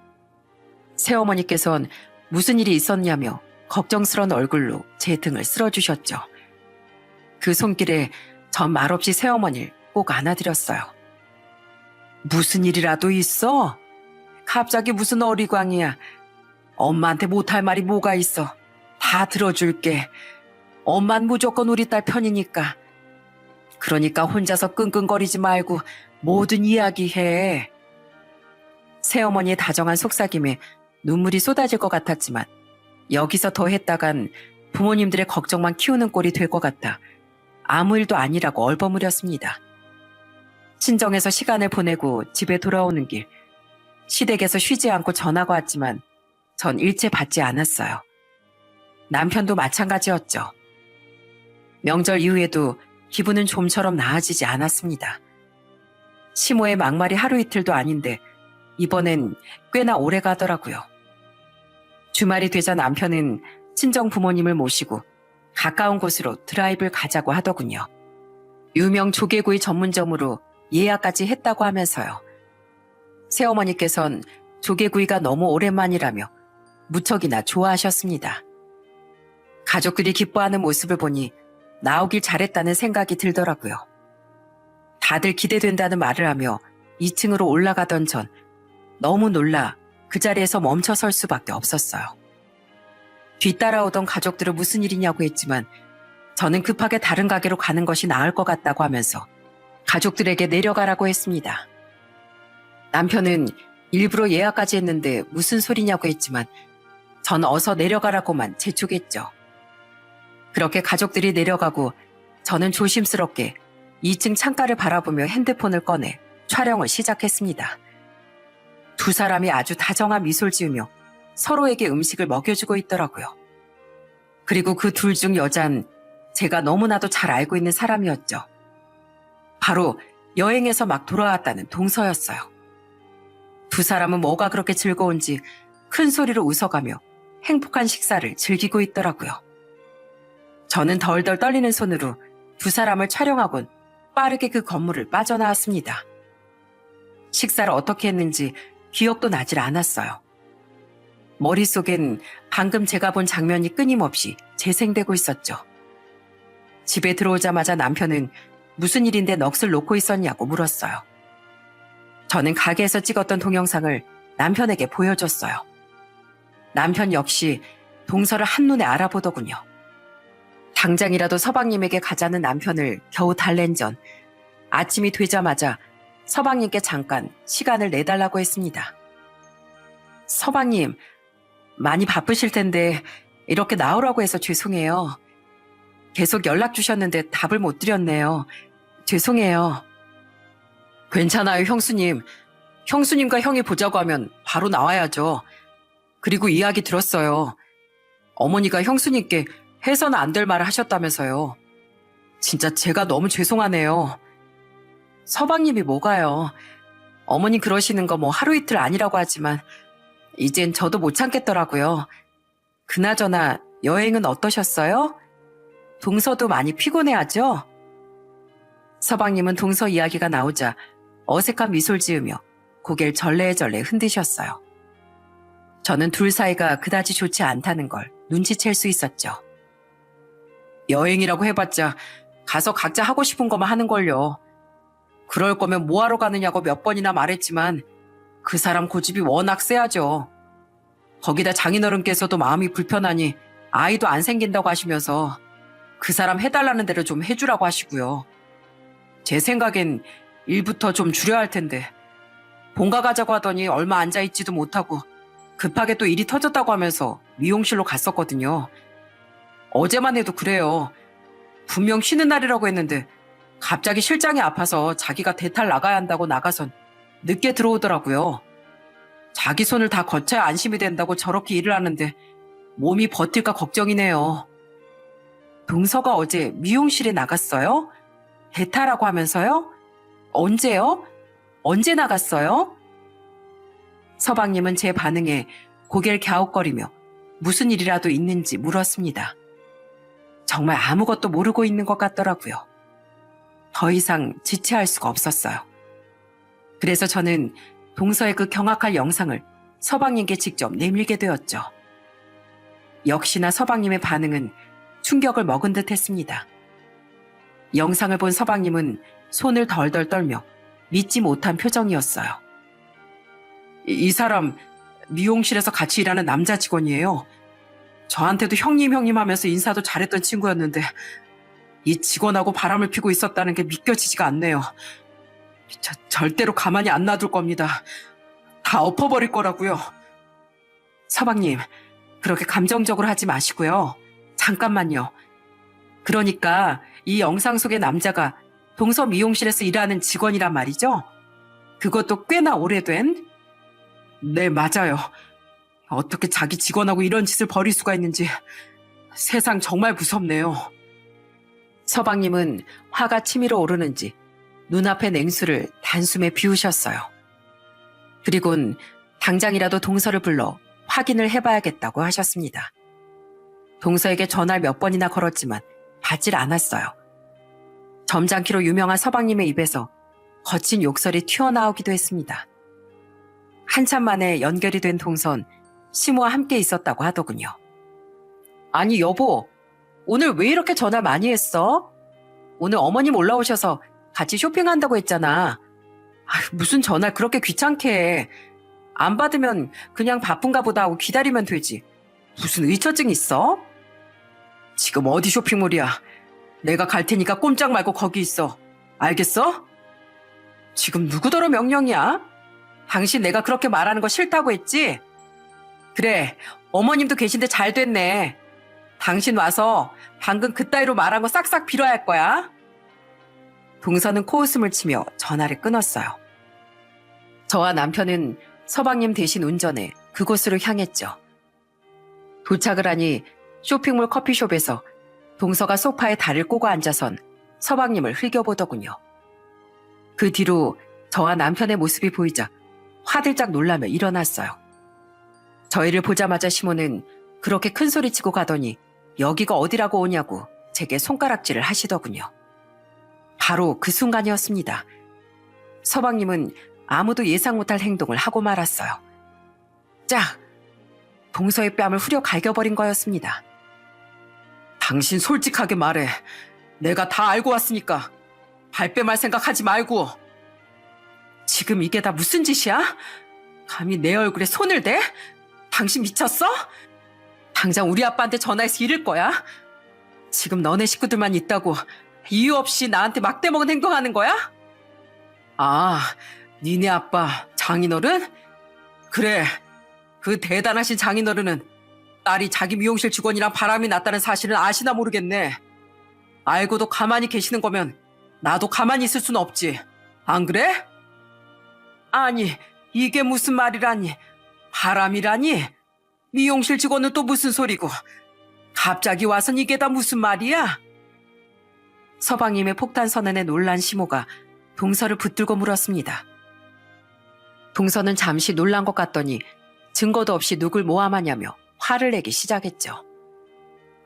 새어머니께선 무슨 일이 있었냐며 걱정스러운 얼굴로 제 등을 쓸어주셨죠. 그 손길에 전 말없이 새어머니를 꼭 안아드렸어요. 무슨 일이라도 있어? 갑자기 무슨 어리광이야. 엄마한테 못할 말이 뭐가 있어. 다 들어줄게. 엄만 무조건 우리 딸 편이니까. 그러니까 혼자서 끙끙거리지 말고 뭐든 이야기해. 새어머니의 다정한 속삭임에 눈물이 쏟아질 것 같았지만 여기서 더 했다간 부모님들의 걱정만 키우는 꼴이 될 것 같아 아무 일도 아니라고 얼버무렸습니다. 친정에서 시간을 보내고 집에 돌아오는 길 시댁에서 쉬지 않고 전화가 왔지만 전 일체 받지 않았어요. 남편도 마찬가지였죠. 명절 이후에도 기분은 좀처럼 나아지지 않았습니다. 시모의 막말이 하루 이틀도 아닌데 이번엔 꽤나 오래 가더라고요. 주말이 되자 남편은 친정 부모님을 모시고 가까운 곳으로 드라이브를 가자고 하더군요. 유명 조개구이 전문점으로 예약까지 했다고 하면서요. 새어머니께선 조개구이가 너무 오랜만이라며 무척이나 좋아하셨습니다. 가족들이 기뻐하는 모습을 보니 나오길 잘했다는 생각이 들더라고요. 다들 기대된다는 말을 하며 2층으로 올라가던 전 너무 놀라 그 자리에서 멈춰 설 수밖에 없었어요. 뒤따라오던 가족들은 무슨 일이냐고 했지만 저는 급하게 다른 가게로 가는 것이 나을 것 같다고 하면서 가족들에게 내려가라고 했습니다. 남편은 일부러 예약까지 했는데 무슨 소리냐고 했지만 전 어서 내려가라고만 재촉했죠. 그렇게 가족들이 내려가고 저는 조심스럽게 2층 창가를 바라보며 핸드폰을 꺼내 촬영을 시작했습니다. 두 사람이 아주 다정한 미소를 지으며 서로에게 음식을 먹여주고 있더라고요. 그리고 그 둘 중 여잔 제가 너무나도 잘 알고 있는 사람이었죠. 바로 여행에서 막 돌아왔다는 동서였어요. 두 사람은 뭐가 그렇게 즐거운지 큰 소리로 웃어가며 행복한 식사를 즐기고 있더라고요. 저는 덜덜 떨리는 손으로 두 사람을 촬영하곤 빠르게 그 건물을 빠져나왔습니다. 식사를 어떻게 했는지 기억도 나질 않았어요. 머릿속엔 방금 제가 본 장면이 끊임없이 재생되고 있었죠. 집에 들어오자마자 남편은 무슨 일인데 넋을 놓고 있었냐고 물었어요. 저는 가게에서 찍었던 동영상을 남편에게 보여줬어요. 남편 역시 동서를 한눈에 알아보더군요. 당장이라도 서방님에게 가자는 남편을 겨우 달랜 전 아침이 되자마자 서방님께 잠깐 시간을 내달라고 했습니다. 서방님, 많이 바쁘실 텐데 이렇게 나오라고 해서 죄송해요. 계속 연락 주셨는데 답을 못 드렸네요. 죄송해요. 괜찮아요, 형수님. 형수님과 형이 보자고 하면 바로 나와야죠. 그리고 이야기 들었어요. 어머니가 형수님께 해서는 안 될 말을 하셨다면서요. 진짜 제가 너무 죄송하네요. 서방님이 뭐가요. 어머니 그러시는 거 뭐 하루 이틀 아니라고 하지만 이젠 저도 못 참겠더라고요. 그나저나 여행은 어떠셨어요? 동서도 많이 피곤해하죠? 서방님은 동서 이야기가 나오자 어색한 미소를 지으며 고개를 절레절레 흔드셨어요. 저는 둘 사이가 그다지 좋지 않다는 걸 눈치챌 수 있었죠. 여행이라고 해봤자 가서 각자 하고 싶은 것만 하는걸요. 그럴 거면 뭐하러 가느냐고 몇 번이나 말했지만 그 사람 고집이 워낙 세하죠. 거기다 장인어른께서도 마음이 불편하니 아이도 안 생긴다고 하시면서 그 사람 해달라는 대로 좀 해주라고 하시고요. 제 생각엔 일부터 좀 줄여야 할 텐데 본가 가자고 하더니 얼마 앉아있지도 못하고 급하게 또 일이 터졌다고 하면서 미용실로 갔었거든요. 어제만 해도 그래요. 분명 쉬는 날이라고 했는데 갑자기 실장이 아파서 자기가 대탈 나가야 한다고 나가선 늦게 들어오더라고요. 자기 손을 다 거쳐야 안심이 된다고 저렇게 일을 하는데 몸이 버틸까 걱정이네요. 동서가 어제 미용실에 나갔어요? 대타라고 하면서요? 언제요? 언제 나갔어요? 서방님은 제 반응에 고개를 갸웃거리며 무슨 일이라도 있는지 물었습니다. 정말 아무것도 모르고 있는 것 같더라고요. 더 이상 지체할 수가 없었어요. 그래서 저는 동서의 그 경악할 영상을 서방님께 직접 내밀게 되었죠. 역시나 서방님의 반응은 충격을 먹은 듯 했습니다. 영상을 본 서방님은 손을 덜덜 떨며 믿지 못한 표정이었어요. 이 사람 미용실에서 같이 일하는 남자 직원이에요. 저한테도 형님 하면서 인사도 잘했던 친구였는데 이 직원하고 바람을 피고 있었다는 게 믿겨지지가 않네요. 절대로 가만히 안 놔둘 겁니다. 다 엎어버릴 거라고요. 서방님, 그렇게 감정적으로 하지 마시고요. 잠깐만요. 그러니까 이 영상 속의 남자가 동서 미용실에서 일하는 직원이란 말이죠? 그것도 꽤나 오래된? 네, 맞아요. 어떻게 자기 직원하고 이런 짓을 벌일 수가 있는지 세상 정말 무섭네요. 서방님은 화가 치밀어 오르는지 눈앞의 냉수를 단숨에 비우셨어요. 그리곤 당장이라도 동서를 불러 확인을 해봐야겠다고 하셨습니다. 동서에게 전화를 몇 번이나 걸었지만 받질 않았어요. 점잖기로 유명한 서방님의 입에서 거친 욕설이 튀어나오기도 했습니다. 한참 만에 연결이 된 동선, 시모와 함께 있었다고 하더군요. 아니 여보, 오늘 왜 이렇게 전화 많이 했어? 오늘 어머님 올라오셔서 같이 쇼핑한다고 했잖아. 무슨 전화 그렇게 귀찮게 해. 안 받으면 그냥 바쁜가 보다 하고 기다리면 되지. 무슨 의처증 있어? 지금 어디 쇼핑몰이야? 내가 갈 테니까 꼼짝 말고 거기 있어. 알겠어? 지금 누구더러 명령이야? 당신 내가 그렇게 말하는 거 싫다고 했지? 그래, 어머님도 계신데 잘 됐네. 당신 와서 방금 그따위로 말한 거 싹싹 빌어야 할 거야. 동서는 코웃음을 치며 전화를 끊었어요. 저와 남편은 서방님 대신 운전해 그곳으로 향했죠. 도착을 하니 쇼핑몰 커피숍에서 동서가 소파에 다리를 꼬고 앉아선 서방님을 흘겨보더군요. 그 뒤로 저와 남편의 모습이 보이자 화들짝 놀라며 일어났어요. 저희를 보자마자 시모는 그렇게 큰 소리치고 가더니 여기가 어디라고 오냐고 제게 손가락질을 하시더군요. 바로 그 순간이었습니다. 서방님은 아무도 예상 못할 행동을 하고 말았어요. 짝! 동서의 뺨을 후려 갈겨버린 거였습니다. 당신 솔직하게 말해. 내가 다 알고 왔으니까 발뺌할 생각하지 말고. 지금 이게 다 무슨 짓이야? 감히 내 얼굴에 손을 대? 당신 미쳤어? 당장 우리 아빠한테 전화해서 이를 거야? 지금 너네 식구들만 있다고 이유 없이 나한테 막대먹은 행동하는 거야? 아, 니네 아빠 장인어른? 그래, 그 대단하신 장인어른은 딸이 자기 미용실 직원이랑 바람이 났다는 사실을 아시나 모르겠네. 알고도 가만히 계시는 거면 나도 가만히 있을 순 없지. 안 그래? 아니, 이게 무슨 말이라니. 바람이라니? 미용실 직원은 또 무슨 소리고. 갑자기 와선 이게 다 무슨 말이야? 서방님의 폭탄 선언에 놀란 시모가 동서를 붙들고 물었습니다. 동서는 잠시 놀란 것 같더니 증거도 없이 누굴 모함하냐며 화를 내기 시작했죠.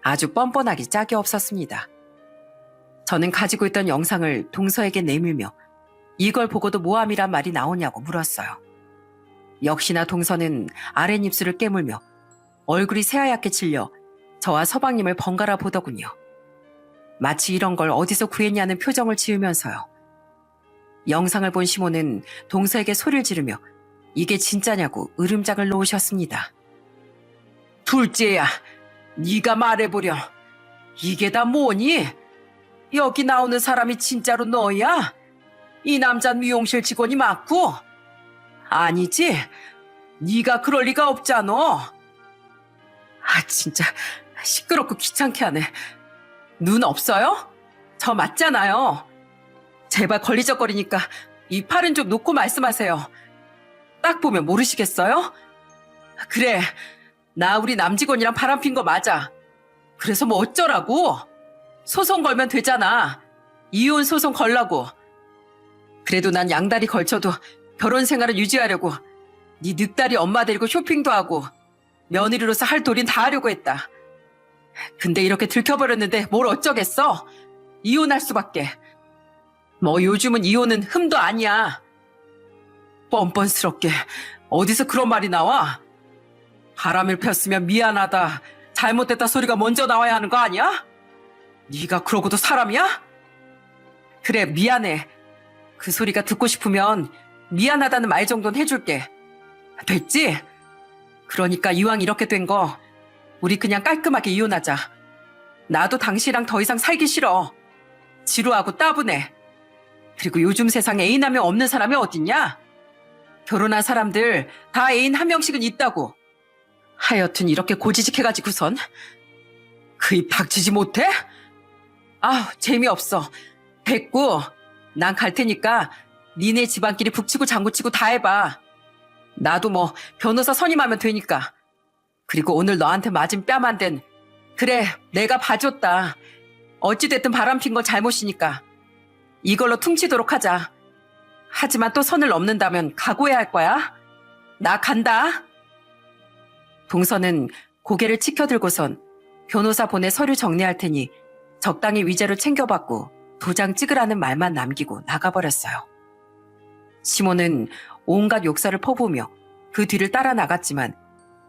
아주 뻔뻔하기 짝이 없었습니다. 저는 가지고 있던 영상을 동서에게 내밀며 이걸 보고도 모함이란 말이 나오냐고 물었어요. 역시나 동서는 아랫입술을 깨물며 얼굴이 새하얗게 질려 저와 서방님을 번갈아 보더군요. 마치 이런 걸 어디서 구했냐는 표정을 지으면서요. 영상을 본 시모는 동서에게 소리를 지르며 이게 진짜냐고 으름장을 놓으셨습니다. 둘째야, 네가 말해보렴. 이게 다 뭐니? 여기 나오는 사람이 진짜로 너야? 이 남자는 미용실 직원이 맞고? 아니지? 네가 그럴 리가 없잖아. 진짜 시끄럽고 귀찮게 하네. 눈 없어요? 저 맞잖아요. 제발 걸리적거리니까 이 팔은 좀 놓고 말씀하세요. 딱 보면 모르시겠어요? 그래, 나 우리 남직원이랑 바람핀 거 맞아. 그래서 뭐 어쩌라고? 소송 걸면 되잖아. 이혼 소송 걸라고. 그래도 난 양다리 걸쳐도 결혼 생활을 유지하려고 네 늑다리 엄마 데리고 쇼핑도 하고 며느리로서 할 도린 다 하려고 했다. 근데 이렇게 들켜버렸는데 뭘 어쩌겠어? 이혼할 수밖에. 뭐 요즘은 이혼은 흠도 아니야. 뻔뻔스럽게 어디서 그런 말이 나와? 바람을 폈으면 미안하다, 잘못됐다 소리가 먼저 나와야 하는 거 아니야? 네가 그러고도 사람이야? 그래, 미안해. 그 소리가 듣고 싶으면 미안하다는 말 정도는 해줄게. 됐지? 그러니까 이왕 이렇게 된 거 우리 그냥 깔끔하게 이혼하자. 나도 당신이랑 더 이상 살기 싫어. 지루하고 따분해. 그리고 요즘 세상에 애인 한 명 없는 사람이 어딨냐? 결혼한 사람들 다 애인 한 명씩은 있다고. 하여튼 이렇게 고지식해가지고선 그 입 닥치지 못해? 재미없어. 됐고, 난 갈 테니까 니네 집안끼리 북치고 장구치고 다 해봐. 나도 뭐 변호사 선임하면 되니까 그리고 오늘 너한테 맞은 뺨 안 된, 그래, 내가 봐줬다. 어찌됐든 바람핀 건 잘못이니까 이걸로 퉁치도록 하자. 하지만 또 선을 넘는다면 각오해야 할 거야. 나 간다. 동서는 고개를 치켜들고선 변호사 보내 서류 정리할 테니 적당히 위자료 챙겨받고 도장 찍으라는 말만 남기고 나가버렸어요. 시몬은 온갖 욕설을 퍼부으며 그 뒤를 따라 나갔지만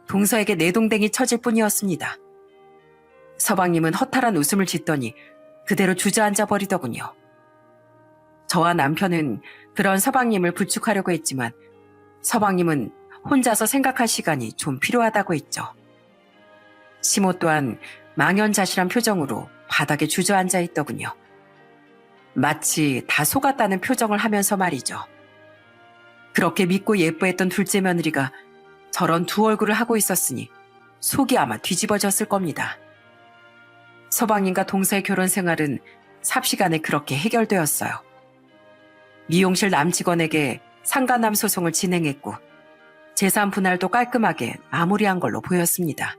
동서에게 내동댕이 쳐질 뿐이었습니다. 서방님은 허탈한 웃음을 짓더니 그대로 주저앉아 버리더군요. 저와 남편은 그런 서방님을 부축하려고 했지만 서방님은 혼자서 생각할 시간이 좀 필요하다고 했죠. 시모 또한 망연자실한 표정으로 바닥에 주저앉아 있더군요. 마치 다 속았다는 표정을 하면서 말이죠. 그렇게 믿고 예뻐했던 둘째 며느리가 저런 두 얼굴을 하고 있었으니 속이 아마 뒤집어졌을 겁니다. 서방님과 동서의 결혼 생활은 삽시간에 그렇게 해결되었어요. 미용실 남직원에게 상간남 소송을 진행했고 재산 분할도 깔끔하게 마무리한 걸로 보였습니다.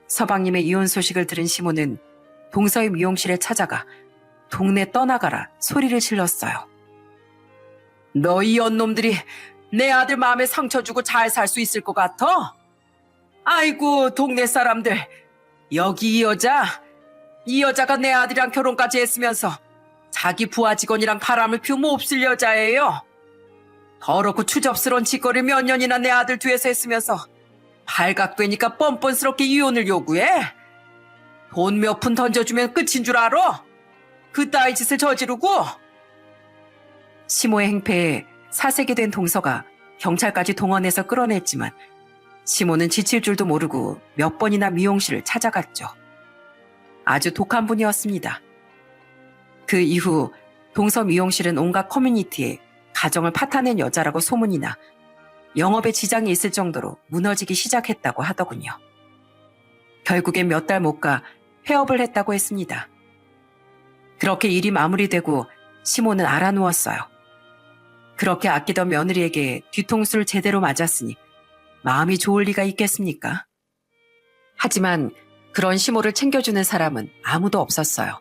서방님의 이혼 소식을 들은 시모는 동서의 미용실에 찾아가 동네 떠나가라 소리를 질렀어요. 너희 연놈들이 내 아들 마음에 상처 주고 잘 살 수 있을 것 같아? 아이고 동네 사람들, 여기 이 여자가 내 아들이랑 결혼까지 했으면서 자기 부하 직원이랑 바람을 피우면 몹쓸 여자예요. 더럽고 추접스러운 짓거리 몇 년이나 내 아들 뒤에서 했으면서 발각되니까 뻔뻔스럽게 이혼을 요구해? 돈 몇 푼 던져주면 끝인 줄 알아? 그따위 짓을 저지르고? 시모의 행패에 사색이 된 동서가 경찰까지 동원해서 끌어냈지만 시모는 지칠 줄도 모르고 몇 번이나 미용실을 찾아갔죠. 아주 독한 분이었습니다. 그 이후 동서 미용실은 온갖 커뮤니티에 가정을 파탄낸 여자라고 소문이 나 영업에 지장이 있을 정도로 무너지기 시작했다고 하더군요. 결국엔 몇 달 못 가 폐업을 했다고 했습니다. 그렇게 일이 마무리되고 시모는 알아누웠어요. 그렇게 아끼던 며느리에게 뒤통수를 제대로 맞았으니 마음이 좋을 리가 있겠습니까? 하지만 그런 시모를 챙겨주는 사람은 아무도 없었어요.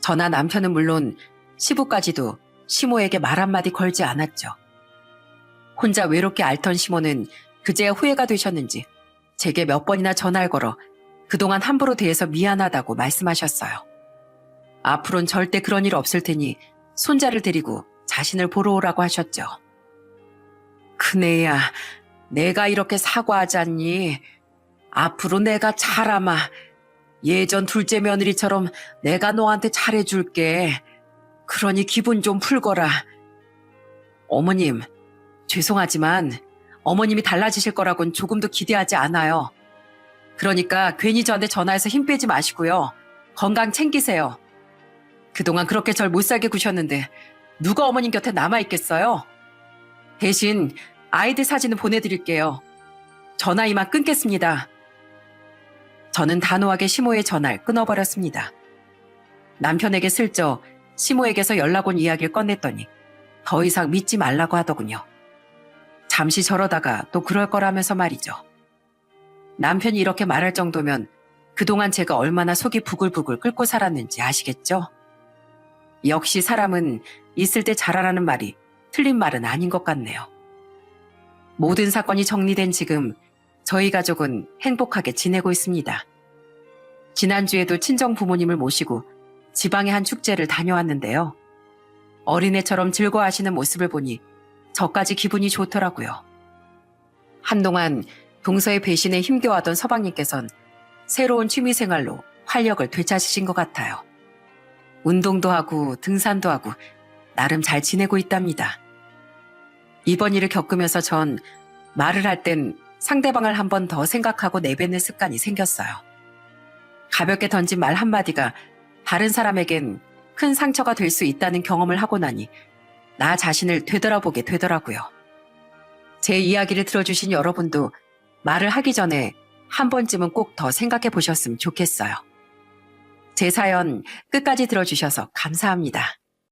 저나 남편은 물론 시부까지도 시모에게 말 한마디 걸지 않았죠. 혼자 외롭게 앓던 시모는 그제야 후회가 되셨는지 제게 몇 번이나 전화를 걸어 그동안 함부로 대해서 미안하다고 말씀하셨어요. 앞으로는 절대 그런 일 없을 테니 손자를 데리고 자신을 보러 오라고 하셨죠. 큰애야, 내가 이렇게 사과하지 않니? 앞으로 내가 잘하마. 예전 둘째 며느리처럼 내가 너한테 잘해줄게. 그러니 기분 좀 풀거라. 어머님, 죄송하지만 어머님이 달라지실 거라고는 조금도 기대하지 않아요. 그러니까 괜히 저한테 전화해서 힘 빼지 마시고요. 건강 챙기세요. 그동안 그렇게 절 못살게 구셨는데 누가 어머님 곁에 남아있겠어요? 대신 아이들 사진은 보내드릴게요. 전화 이만 끊겠습니다. 저는 단호하게 시모의 전화를 끊어버렸습니다. 남편에게 슬쩍 시모에게서 연락 온 이야기를 꺼냈더니 더 이상 믿지 말라고 하더군요. 잠시 저러다가 또 그럴 거라면서 말이죠. 남편이 이렇게 말할 정도면 그동안 제가 얼마나 속이 부글부글 끓고 살았는지 아시겠죠? 역시 사람은 있을 때 잘하라는 말이 틀린 말은 아닌 것 같네요. 모든 사건이 정리된 지금 저희 가족은 행복하게 지내고 있습니다. 지난주에도 친정 부모님을 모시고 지방의 한 축제를 다녀왔는데요. 어린애처럼 즐거워하시는 모습을 보니 저까지 기분이 좋더라고요. 한동안 동서의 배신에 힘겨워하던 서방님께선 새로운 취미생활로 활력을 되찾으신 것 같아요. 운동도 하고 등산도 하고 나름 잘 지내고 있답니다. 이번 일을 겪으면서 전 말을 할 땐 상대방을 한 번 더 생각하고 내뱉는 습관이 생겼어요. 가볍게 던진 말 한마디가 다른 사람에겐 큰 상처가 될 수 있다는 경험을 하고 나니 나 자신을 되돌아보게 되더라고요. 제 이야기를 들어주신 여러분도 말을 하기 전에 한 번쯤은 꼭 더 생각해 보셨으면 좋겠어요. 제 사연 끝까지 들어주셔서 감사합니다.